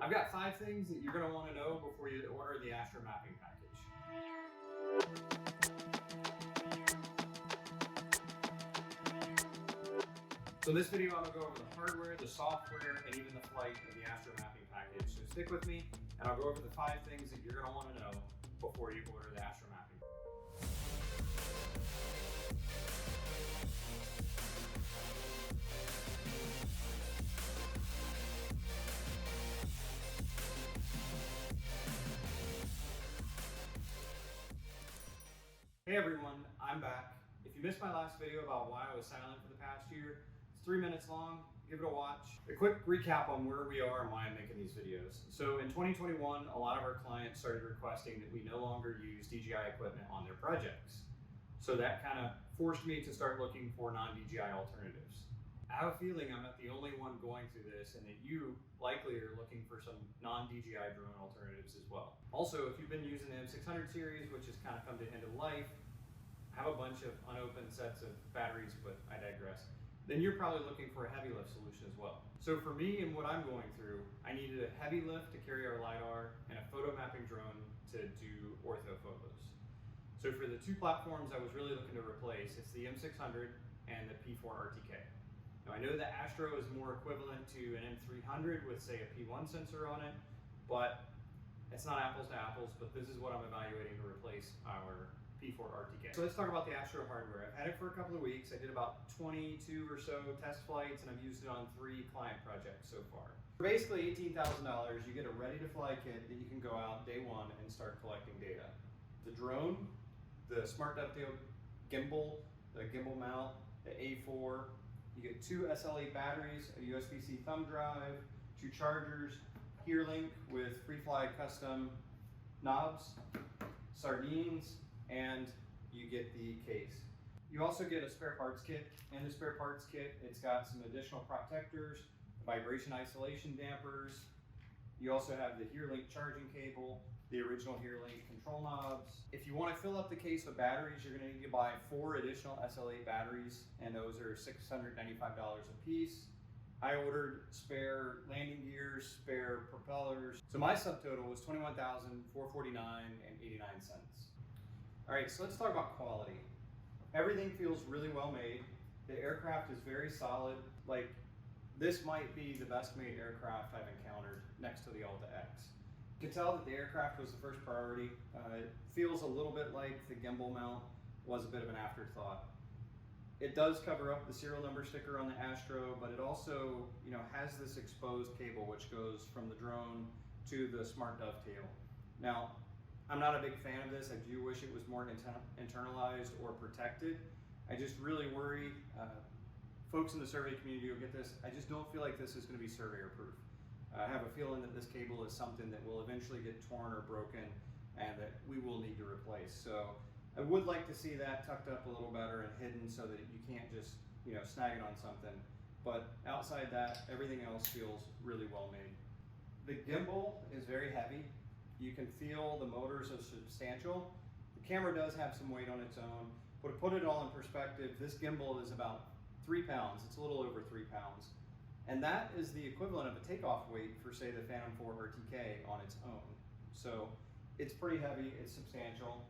I've got 5 things that you're going to want to know before you order the Astro mapping package. So in this video, I'm going to go over the hardware, the software, and even the flight of the Astro mapping package. So stick with me, and I'll go over the 5 things that you're going to want to know before you order the Astro mapping. Hey everyone, I'm back. If you missed my last video about why I was silent for the past year, it's 3 minutes long, give it a watch. A quick recap on where we are and why I'm making these videos. So in 2021, a lot of our clients started requesting that we no longer use DJI equipment on their projects. So that kind of forced me to start looking for non-DJI alternatives. I have a feeling I'm not the only one going through this and that you likely are looking for some non-DJI drone alternatives as well. Also, if you've been using the M600 series, which has kind of come to end of life, I have a bunch of unopened sets of batteries, but I digress, then you're probably looking for a heavy lift solution as well. So for me and what I'm going through, I needed a heavy lift to carry our LiDAR and a photo mapping drone to do ortho photos. So for the 2 platforms I was really looking to replace, it's the M600 and the P4 RTK. Now I know the Astro is more equivalent to an M300 with say a P1 sensor on it, but it's not apples to apples, but this is what I'm evaluating to replace our P4 RTK. So let's talk about the Astro hardware. I've had it for a couple of weeks. I did about 22 or so test flights and I've used it on 3 client projects so far. For basically $18,000, you get a ready to fly kit that you can go out day 1 and start collecting data. The drone, the smart dovetail gimbal, the gimbal mount, the A4, you get 2 SL8 batteries, a USB-C thumb drive, 2 chargers, HearLink with Freefly custom knobs, sardines, and you get the case. You also get a spare parts kit. In the spare parts kit, it's got some additional protectors, vibration isolation dampers. You also have the HearLink charging cable, the original HearLink control knobs. If you want to fill up the case with batteries, you're going to need to buy 4 additional SL8 batteries, and those are $695 a piece. I ordered spare landing gears, spare propellers. So my subtotal was $21,449.89. All right, so let's talk about quality. Everything feels really well made. The aircraft is very solid. Like, this might be the best made aircraft I've encountered next to the Alta X. You can tell that the aircraft was the first priority. It feels a little bit like the gimbal mount was a bit of an afterthought. It does cover up the serial number sticker on the Astro, but it also, has this exposed cable which goes from the drone to the smart dovetail. Now, I'm not a big fan of this. I do wish it was more internalized or protected. I just really worry, folks in the survey community will get this, I just don't feel like this is going to be surveyor proof. I have a feeling that this cable is something that will eventually get torn or broken and that we will need to replace. So I would like to see that tucked up a little better and hidden so that you can't just, snag it on something. But outside that, everything else feels really well made. The gimbal is very heavy. You can feel the motors are substantial. The camera does have some weight on its own, but to put it all in perspective, this gimbal is about 3 pounds. It's a little over 3 pounds. And that is the equivalent of a takeoff weight for, say, the Phantom 4 RTK on its own. So it's pretty heavy, it's substantial.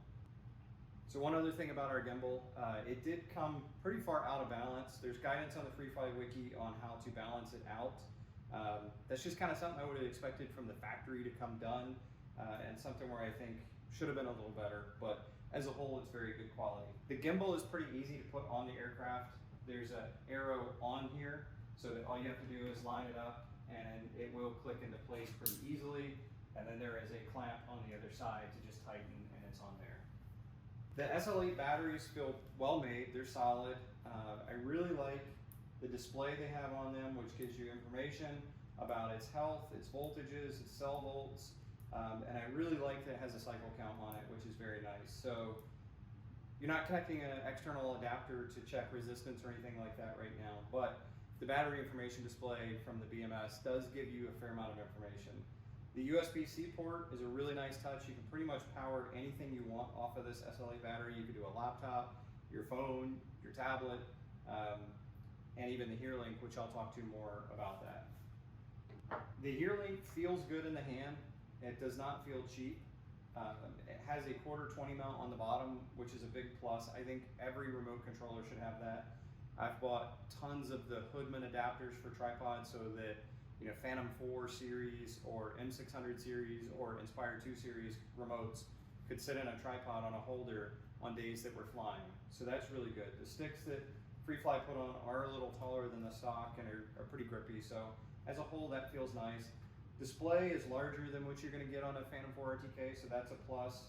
So one other thing about our gimbal, it did come pretty far out of balance. There's guidance on the Freefly wiki on how to balance it out. That's just kind of something I would have expected from the factory to come done, and something where I think should have been a little better, but as a whole, it's very good quality. The gimbal is pretty easy to put on the aircraft. There's an arrow on here, so that all you have to do is line it up and it will click into place pretty easily. And then there is a clamp on the other side to just tighten, and it's on there. The SL8 batteries feel well made, they're solid. I really like the display they have on them, which gives you information about its health, its voltages, its cell volts. And I really like that it has a cycle count on it, which is very nice. So you're not connecting an external adapter to check resistance or anything like that right now, but the battery information display from the BMS does give you a fair amount of information. The USB-C port is a really nice touch. You can pretty much power anything you want off of this SL8 battery. You could do a laptop, your phone, your tablet, and even the HearLink, which I'll talk to more about that. The Hear Link feels good in the hand. It does not feel cheap. It has a 1/4 20 mount on the bottom, which is a big plus. I think every remote controller should have that. I've bought tons of the Hoodman adapters for tripods so that, you know, Phantom 4 series or M600 series or Inspire 2 series remotes could sit in a tripod on a holder on days that we're flying. So that's really good. The sticks that Freefly put on are a little taller than the stock and are pretty grippy. So as a whole, that feels nice. Display is larger than what you're going to get on a Phantom 4 RTK, so that's a plus.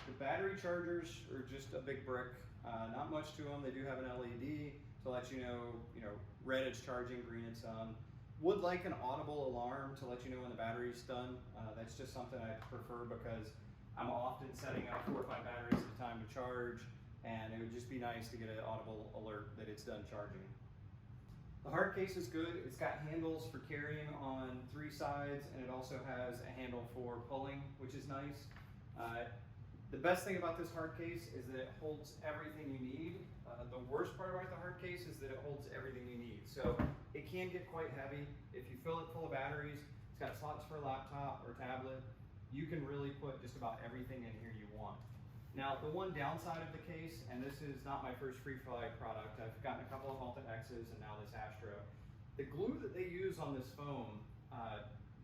The battery chargers are just a big brick. Not much to them. They do have an LED to let you know, red it's charging, green it's done. Would like an audible alarm to let you know when the battery's done. That's just something I prefer because I'm often setting up 4 or 5 batteries at a time to charge, and it would just be nice to get an audible alert that it's done charging. The hard case is good. It's got handles for carrying on 3 sides, and it also has a handle for pulling, which is nice. The best thing about this hard case is that it holds everything you need. The worst part about the hard case is that it holds everything you need. So it can get quite heavy. If you fill it full of batteries, it's got slots for a laptop or tablet. You can really put just about everything in here you want. Now, the one downside of the case, and this is not my first Freefly product, I've gotten a couple of Alta X's and now this Astro. The glue that they use on this foam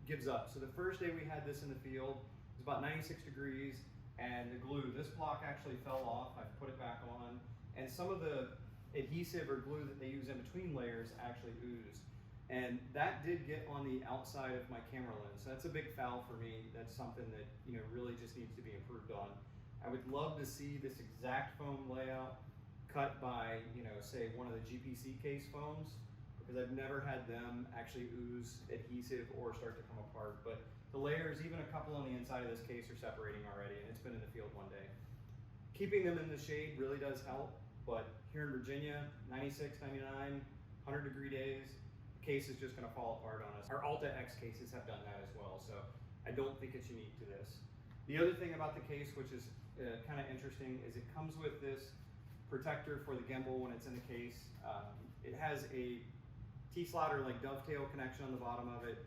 gives up. So the first day we had this in the field, it was about 96 degrees, and the glue, this block actually fell off. I've put it back on, and some of the adhesive or glue that they use in between layers actually oozed. And that did get on the outside of my camera lens. So that's a big foul for me. That's something that, really just needs to be improved on. I would love to see this exact foam layout cut by, say one of the GPC case foams, because I've never had them actually ooze adhesive or start to come apart. But the layers, even a couple on the inside of this case, are separating already, and it's been in the field one day. Keeping them in the shade really does help, but here in Virginia, 96, 99, 100-degree days, the case is just going to fall apart on us. Our Alta X cases have done that as well, so I don't think it's unique to this. The other thing about the case, which is kind of interesting, is it comes with this protector for the gimbal when it's in the case. It has a T-slot or like dovetail connection on the bottom of it.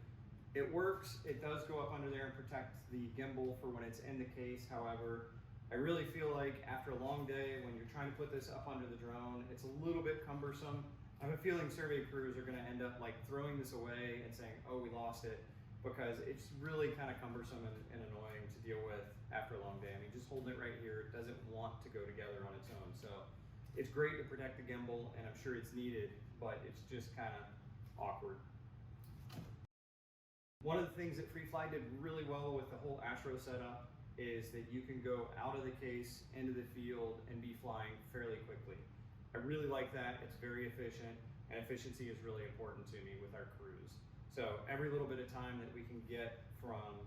It works. It does go up under there and protect the gimbal for when it's in the case. However, I really feel like after a long day, when you're trying to put this up under the drone, it's a little bit cumbersome. I have a feeling survey crews are going to end up like throwing this away and saying, oh, we lost it, because it's really kind of cumbersome and annoying to deal with after a long day. I mean, just holding it right here, it doesn't want to go together on its own. So it's great to protect the gimbal, and I'm sure it's needed, but it's just kind of awkward. One of the things that Freefly did really well with the whole Astro setup is that you can go out of the case into the field and be flying fairly quickly. I really like that. It's very efficient, and efficiency is really important to me with our crews. So every little bit of time that we can get from,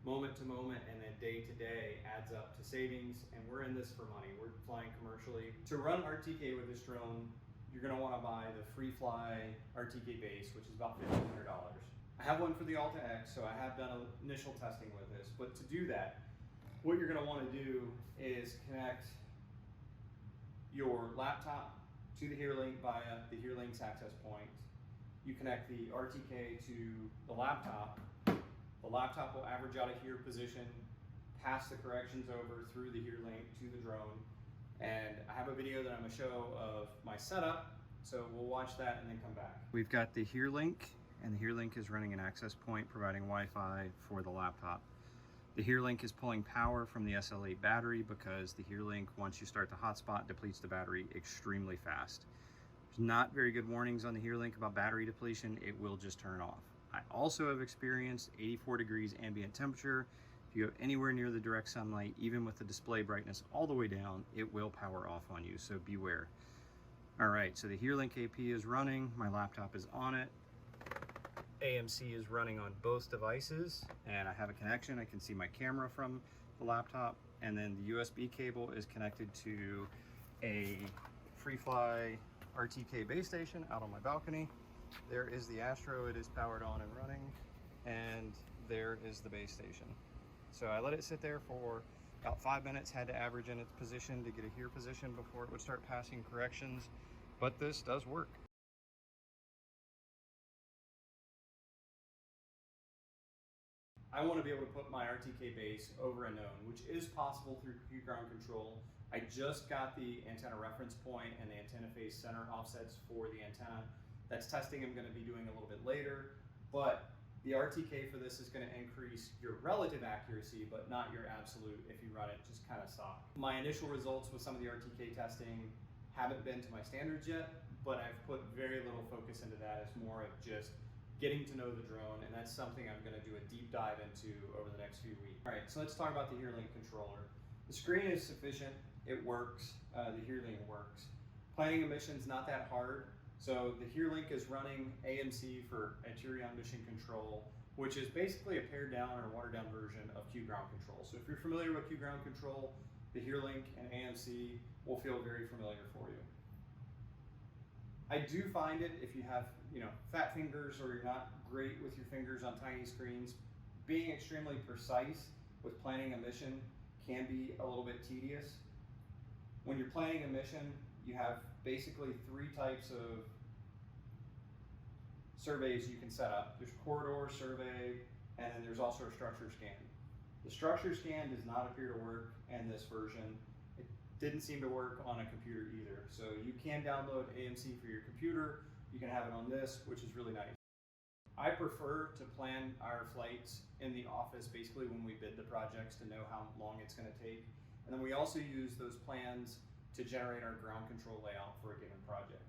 moment to moment and then day to day adds up to savings, and we're in this for money. We're flying commercially. To run RTK with this drone, you're going to want to buy the Freefly RTK base, which is about $1,500. I have one for the Alta X, so I have done initial testing with this. But to do that, what you're going to want to do is connect your laptop to the Hear Link via the Hear Link's access point. You connect the RTK to the laptop. The laptop will average out a hear position, pass the corrections over through the Hear Link to the drone. And I have a video that I'm going to show of my setup, so we'll watch that and then come back. We've got the Hear Link, and the Hear Link is running an access point providing Wi-Fi for the laptop. The Hear Link is pulling power from the SL8 battery because the Hear Link, once you start the hotspot, depletes the battery extremely fast. There's not very good warnings on the Hear Link about battery depletion. It will just turn off. I also have experienced 84 degrees ambient temperature. If you go anywhere near the direct sunlight, even with the display brightness all the way down, it will power off on you, so beware. All right, so the Hear Link AP is running. My laptop is on it. AMC is running on both devices, and I have a connection. I can see my camera from the laptop, and then the USB cable is connected to a Freefly RTK base station out on my balcony. There is the Astro. It is powered on and running, and there is the base station. So I let it sit there for about 5 minutes, had to average in its position to get a hear position before it would start passing corrections, but this does work. I want to be able to put my RTK base over a known, which is possible through ground control. I just got the antenna reference point and the antenna phase center offsets for the antenna. That's testing I'm going to be doing a little bit later, but the RTK for this is going to increase your relative accuracy, but not your absolute if you run it just kind of stock. My initial results with some of the RTK testing haven't been to my standards yet, but I've put very little focus into that. It's more of just getting to know the drone, and that's something I'm going to do a deep dive into over the next few weeks. All right, so let's talk about the HearLink controller. The screen is sufficient. It works. The HearLink works. Planning a mission's not that hard. So the HearLink is running AMC for Anterior Mission Control, which is basically a pared down or watered down version of Q ground control. So if you're familiar with Q ground control, the HearLink and AMC will feel very familiar for you. I do find it, if you have fat fingers or you're not great with your fingers on tiny screens, being extremely precise with planning a mission can be a little bit tedious. When you're planning a mission, you have basically 3 types of surveys you can set up. There's corridor survey, and then there's also a structure scan. The structure scan does not appear to work in this version. It didn't seem to work on a computer either. So you can download AMC for your computer. You can have it on this, which is really nice. I prefer to plan our flights in the office basically when we bid the projects to know how long it's going to take. And then we also use those plans to generate our ground control layout for a given project,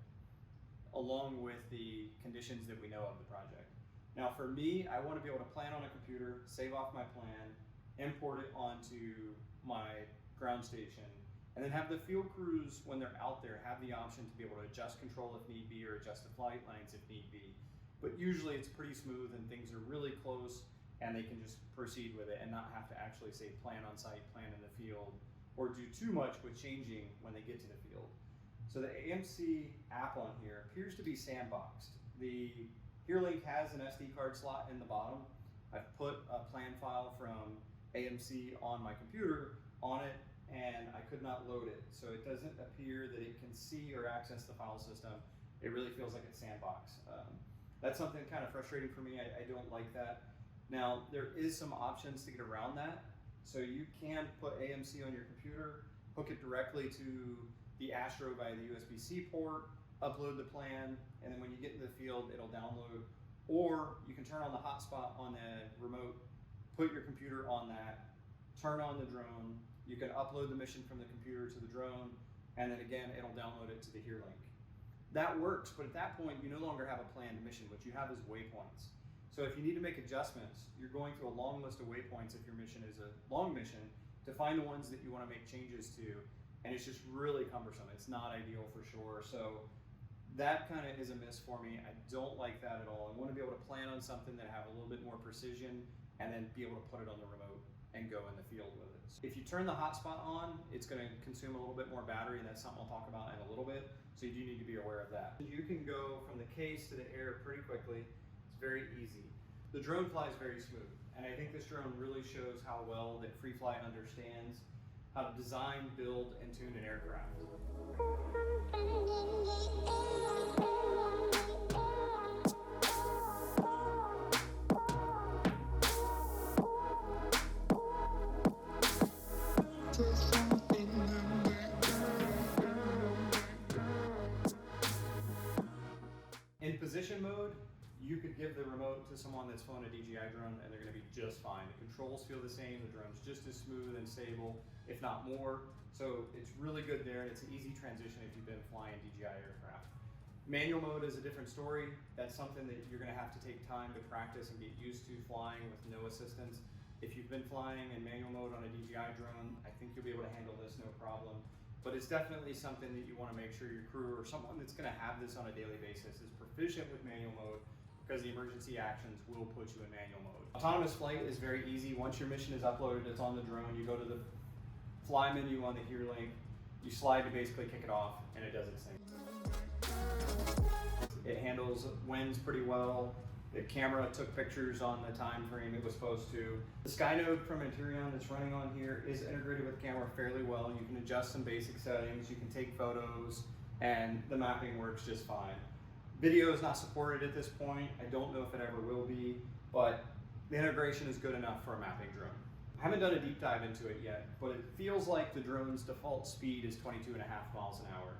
along with the conditions that we know of the project. Now for me, I want to be able to plan on a computer, save off my plan, import it onto my ground station, and then have the field crews, when they're out there, have the option to be able to adjust control if need be, or adjust the flight lines if need be. But usually it's pretty smooth and things are really close, and they can just proceed with it and not have to actually say plan on site, plan in the field, or do too much with changing when they get to the field. So the AMC app on here appears to be sandboxed. The HearLink has an SD card slot in the bottom. I've put a plan file from AMC on my computer on it, and I could not load it. So it doesn't appear that it can see or access the file system. It really feels like it's sandboxed. That's something kind of frustrating for me. I don't like that. Now, there is some options to get around that. So you can put AMC on your computer, hook it directly to the Astro via the USB-C port, upload the plan, and then when you get in the field, it'll download. Or you can turn on the hotspot on the remote, put your computer on that, turn on the drone. You can upload the mission from the computer to the drone, and then again, it'll download it to the HearLink. That works, but at that point, you no longer have a planned mission. What you have is waypoints. So if you need to make adjustments, you're going through a long list of waypoints if your mission is a long mission to find the ones that you want to make changes to, and it's just really cumbersome. It's not ideal for sure. So that kind of is a miss for me. I don't like that at all. I want to be able to plan on something that have a little bit more precision and then be able to put it on the remote and go in the field with it. So if you turn the hotspot on, it's going to consume a little bit more battery, and that's something I'll talk about in a little bit. So you do need to be aware of that. You can go from the case to the air pretty quickly. It's very easy. The drone flies very smooth, and I think this drone really shows how well that Freefly understands how to design, build, and tune an aircraft. In position mode, you could give the remote to someone that's flown a DJI drone and they're going to be just fine. The controls feel the same, the drone's just as smooth and stable, if not more. So it's really good there, and it's an easy transition if you've been flying DJI aircraft. Manual mode is a different story. That's something that you're going to have to take time to practice and get used to flying with no assistance. If you've been flying in manual mode on a DJI drone, I think you'll be able to handle this no problem. But it's definitely something that you want to make sure your crew or someone that's going to have this on a daily basis is proficient with manual mode, because the emergency actions will put you in manual mode. Autonomous flight is very easy. Once your mission is uploaded, it's on the drone, you go to the fly menu on the HearLink, you slide to basically kick it off, and it does its thing. It handles winds pretty well. The camera took pictures on the time frame it was supposed to. The Skynode from Interion that's running on here is integrated with the camera fairly well. You can adjust some basic settings, you can take photos, and the mapping works just fine. Video is not supported at this point. I don't know if it ever will be, but the integration is good enough for a mapping drone. I haven't done a deep dive into it yet, but it feels like the drone's default speed is 22.5 miles an hour.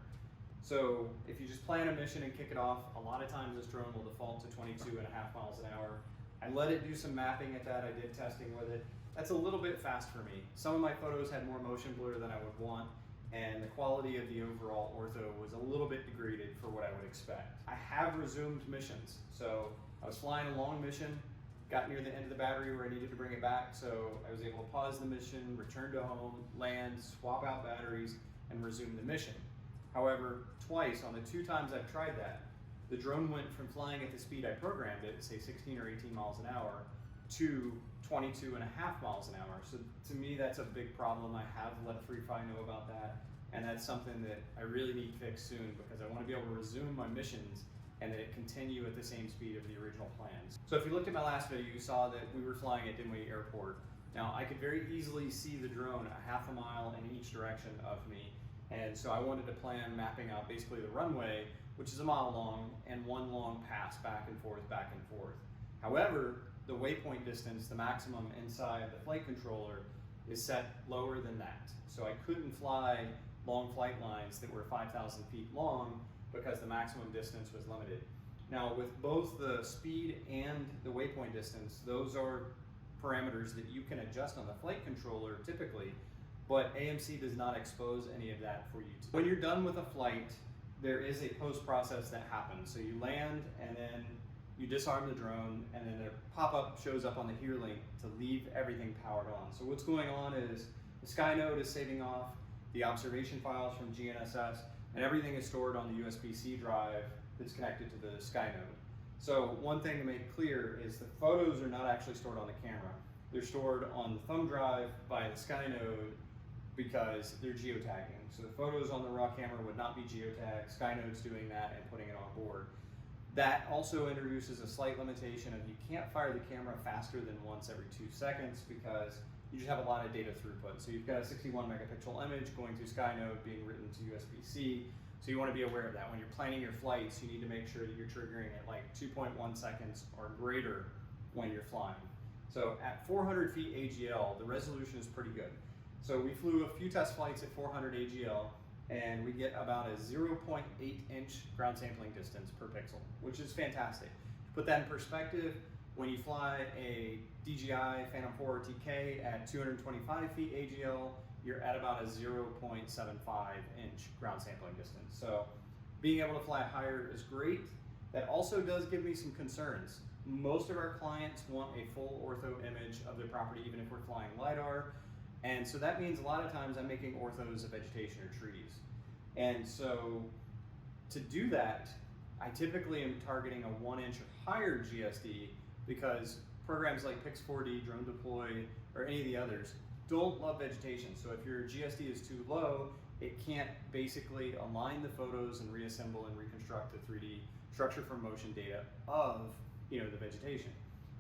So if you just plan a mission and kick it off, a lot of times this drone will default to 22.5 miles an hour. I let it do some mapping at that. I did testing with it. That's a little bit fast for me. Some of my photos had more motion blur than I would want, and the quality of the overall ortho was a little bit degraded for what I would expect. I have resumed missions. So I was flying a long mission, got near the end of the battery where I needed to bring it back, so I was able to pause the mission, return to home, land, swap out batteries, and resume the mission. However, twice on the 2 times I've tried that, the drone went from flying at the speed I programmed it, say 16 or 18 miles an hour, to 22.5 miles an hour. So to me, that's a big problem. I have let Freefly know about that, and that's something that I really need fixed soon because I want to be able to resume my missions and that it continue at the same speed of the original plans. So if you looked at my last video, you saw that we were flying at Dinwiddie Airport. Now, I could very easily see the drone a half a mile in each direction of me, and so I wanted to plan mapping out basically the runway, which is a mile long, and 1 long pass back and forth, back and forth. However, the waypoint distance, the maximum inside the flight controller, is set lower than that. So I couldn't fly long flight lines that were 5,000 feet long because the maximum distance was limited. Now, with both the speed and the waypoint distance, those are parameters that you can adjust on the flight controller typically, but AMC does not expose any of that for you. When you're done with a flight, there is a post-process that happens. So you land and then you disarm the drone, and then a pop-up shows up on the here link to leave everything powered on. So what's going on is the SkyNode is saving off the observation files from GNSS, and everything is stored on the USB-C drive that's connected to the SkyNode. So one thing to make clear is the photos are not actually stored on the camera. They're stored on the thumb drive by the SkyNode because they're geotagging. So the photos on the raw camera would not be geotagged. SkyNode's doing that and putting it on board. That also introduces a slight limitation of you can't fire the camera faster than once every 2 seconds because you just have a lot of data throughput. So you've got a 61 megapixel image going through SkyNode being written to USB-C. So you want to be aware of that. When you're planning your flights, you need to make sure that you're triggering at like 2.1 seconds or greater when you're flying. So at 400 feet AGL, the resolution is pretty good. So we flew a few test flights at 400 AGL, and we get about a 0.8 inch ground sampling distance per pixel, which is fantastic. To put that in perspective, when you fly a DJI Phantom 4 RTK at 225 feet AGL, you're at about a 0.75 inch ground sampling distance. So being able to fly higher is great. That also does give me some concerns. Most of our clients want a full ortho image of their property, even if we're flying LiDAR. And so that means a lot of times I'm making orthos of vegetation or trees. And so to do that, I typically am targeting a 1 inch or higher GSD because programs like Pix4D, Drone Deploy, or any of the others don't love vegetation. So if your GSD is too low, it can't basically align the photos and reassemble and reconstruct the 3D structure from motion data of the vegetation.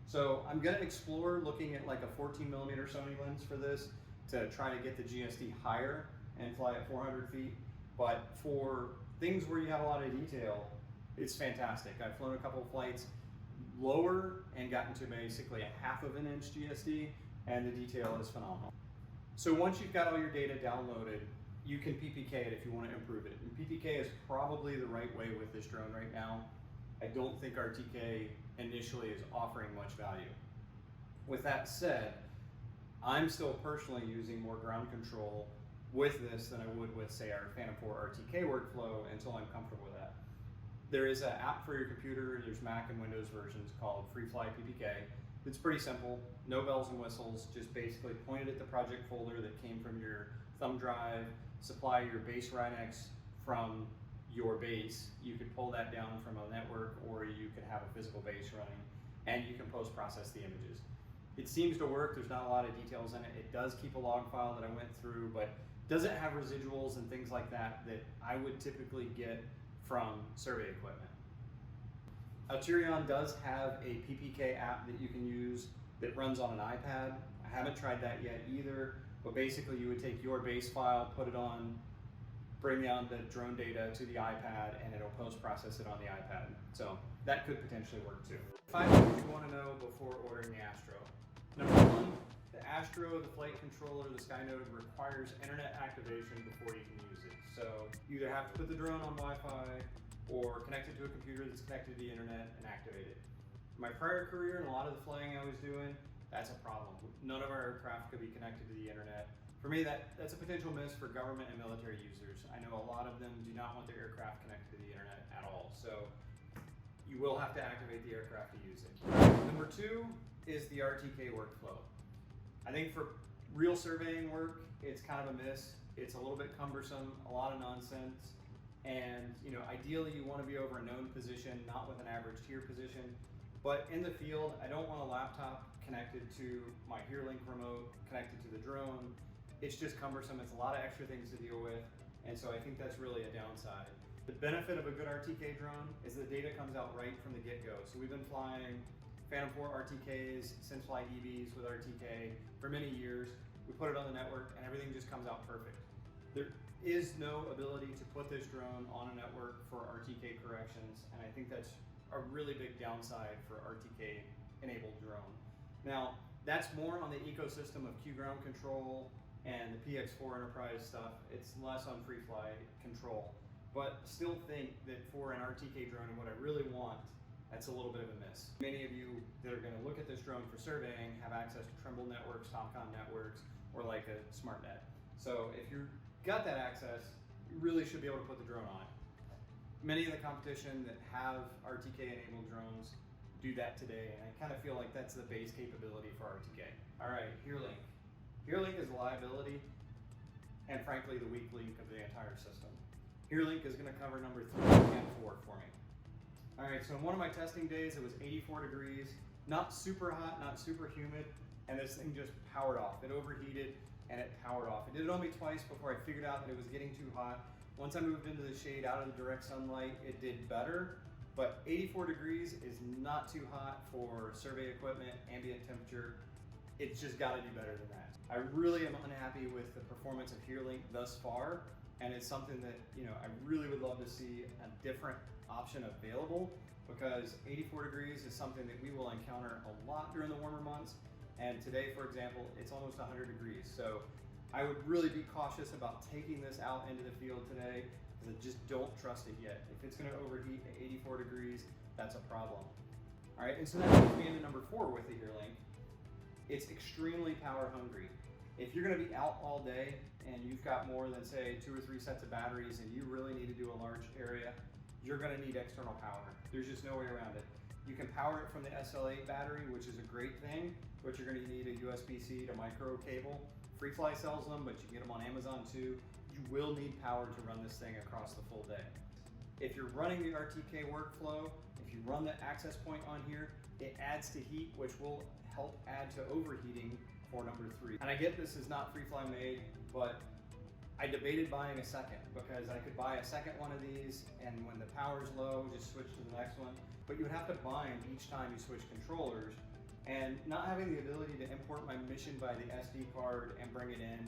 So I'm gonna explore looking at like a 14 millimeter Sony lens for this to try to get the GSD higher and fly at 400 feet. But for things where you have a lot of detail, it's fantastic. I've flown a couple of flights lower and gotten to basically a 1/2 inch GSD, and the detail is phenomenal. So once you've got all your data downloaded, you can PPK it if you want to improve it. And PPK is probably the right way with this drone right now. I don't think RTK initially is offering much value. With that said, I'm still personally using more ground control with this than I would with, say, our Phantom 4 RTK workflow until I'm comfortable with that. There is an app for your computer, there's Mac and Windows versions called Freefly PPK. It's pretty simple, no bells and whistles, just basically point it at the project folder that came from your thumb drive, supply your base Rhinex from your base. You could pull that down from a network, or you could have a physical base running, and you can post-process the images. It seems to work, there's not a lot of details in it. It does keep a log file that I went through, but doesn't have residuals and things like that that I would typically get from survey equipment. Alterion does have a PPK app that you can use that runs on an iPad. I haven't tried that yet either, but basically you would take your base file, put it on bring down the drone data to the iPad and it'll post-process it on the iPad. So that could potentially work too. 5 things you want to know before ordering the Astro. Number 1, the Astro, the flight controller, the SkyNode requires internet activation before you can use it. So you either have to put the drone on Wi-Fi or connect it to a computer that's connected to the internet and activate it. In my prior career and a lot of the flying I was doing, that's a problem. None of our aircraft could be connected to the internet. For me, that's a potential miss for government and military users. I know a lot of them do not want their aircraft connected to the internet at all. So you will have to activate the aircraft to use it. Number 2 is the RTK workflow. I think for real surveying work, it's kind of a miss. It's a little bit cumbersome, a lot of nonsense. And ideally you want to be over a known position, not with an average tier position. But in the field, I don't want a laptop connected to my HearLink remote, connected to the drone. It's just cumbersome. It's a lot of extra things to deal with. And so I think that's really a downside. The benefit of a good RTK drone is the data comes out right from the get-go. So we've been flying Phantom 4 RTKs, Flight EVs with RTK for many years. We put it on the network and everything just comes out perfect. There is no ability to put this drone on a network for RTK corrections, and I think that's a really big downside for RTK enabled drone. Now, that's more on the ecosystem of Q ground control and the PX4 enterprise stuff. It's less on Freefly control, but still think that for an RTK drone and what I really want, that's a little bit of a miss. Many of you that are going to look at this drone for surveying have access to Trimble networks, Topcon networks, or like a SmartNet. So if you've got that access, you really should be able to put the drone on it. Many of the competition that have RTK enabled drones do that today, and I kind of feel like that's the base capability for RTK. All right, HearLink. HearLink is a liability and frankly the weak link of the entire system. HearLink is going to cover number 3 and 4 for me. All right, so in one of my testing days, it was 84 degrees, not super hot, not super humid, and this thing just powered off. It overheated and it powered off. It did it on me twice before I figured out that it was getting too hot. Once I moved into the shade, out of the direct sunlight, it did better, but 84 degrees is not too hot for survey equipment, ambient temperature. It's just gotta do better than that. I really am unhappy with the performance of HearLink thus far, and it's something that I really would love to see a different option available, because 84 degrees is something that we will encounter a lot during the warmer months, and today, for example, it's almost 100 degrees. So I would really be cautious about taking this out into the field today, because I just don't trust it yet. If it's going to overheat at 84 degrees, that's a problem. All right, and so that leads me into number 4 with the HearLink. It's extremely power hungry. If you're going to be out all day and you've got more than say 2 or 3 sets of batteries and you really need to do a large area, you're going to need external power. There's just no way around it. You can power it from the SL8 battery, which is a great thing, but you're going to need a USB-C to micro cable. Freefly sells them, but you can get them on Amazon too. You will need power to run this thing across the full day. If you're running the RTK workflow, if you run the access point on here, it adds to heat, which will help add to overheating for number 3. And I get this is not Freefly made, but I debated buying a second, because I could buy a second one of these, and when the power's low, just switch to the next one. But you would have to bind each time you switch controllers, and not having the ability to import my mission by the SD card and bring it in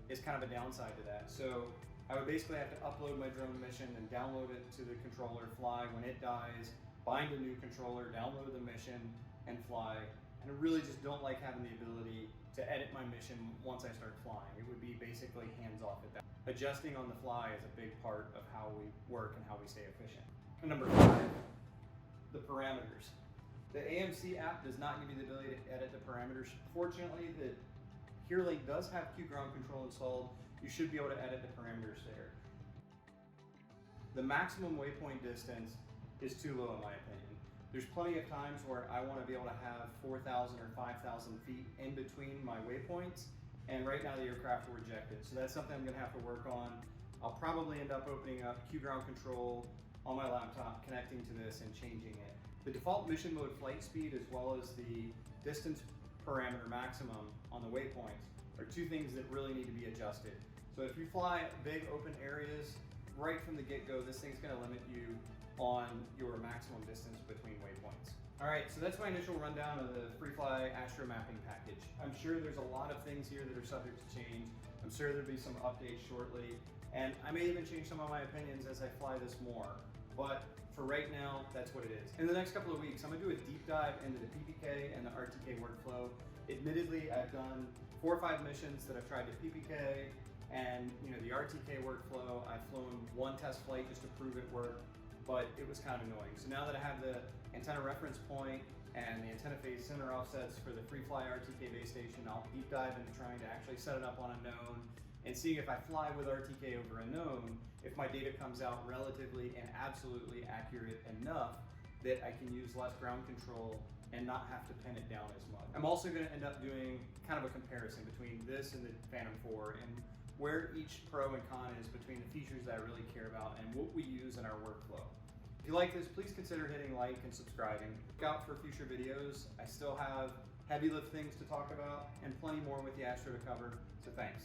is kind of a downside to that. So I would basically have to upload my drone mission and download it to the controller, fly. When it dies, bind a new controller, download the mission, and fly. And I really just don't like having the ability to edit my mission once I start flying. It would be basically hands-off at that. Adjusting on the fly is a big part of how we work and how we stay efficient. And number 5, the parameters. The AMC app does not give you the ability to edit the parameters. Fortunately, the HearLink does have Q ground control installed. You should be able to edit the parameters there. The maximum waypoint distance is too low in my opinion. There's plenty of times where I want to be able to have 4,000 or 5,000 feet in between my waypoints, and right now the aircraft will reject it. So that's something I'm going to have to work on. I'll probably end up opening up Q ground control on my laptop, connecting to this and changing it. The default mission mode flight speed, as well as the distance parameter maximum on the waypoints, are 2 things that really need to be adjusted. So if you fly big open areas, right from the get-go, this thing's going to limit you on your maximum distance between waypoints. All right, so that's my initial rundown of the Freefly Astro mapping package. I'm sure there's a lot of things here that are subject to change. I'm sure there'll be some updates shortly, And I may even change some of my opinions as I fly this more, but for right now, that's what it is. In the next couple of weeks, I'm gonna do a deep dive into the PPK and the RTK workflow. Admittedly, I've done 4 or 5 missions that I've tried to PPK, and the RTK workflow, I've flown 1 test flight just to prove it worked, but it was kind of annoying. So now that I have the antenna reference point and the antenna phase center offsets for the Freefly RTK base station, I'll deep dive into trying to actually set it up on a known and see if I fly with RTK over a known, if my data comes out relatively and absolutely accurate enough that I can use less ground control and not have to pin it down as much. I'm also going to end up doing kind of a comparison between this and the Phantom 4 and where each pro and con is between the features that I really care about and what we use in our workflow. If you like this, please consider hitting like and subscribing. Look out for future videos. I still have heavy lift things to talk about and plenty more with the Astro to cover, so thanks.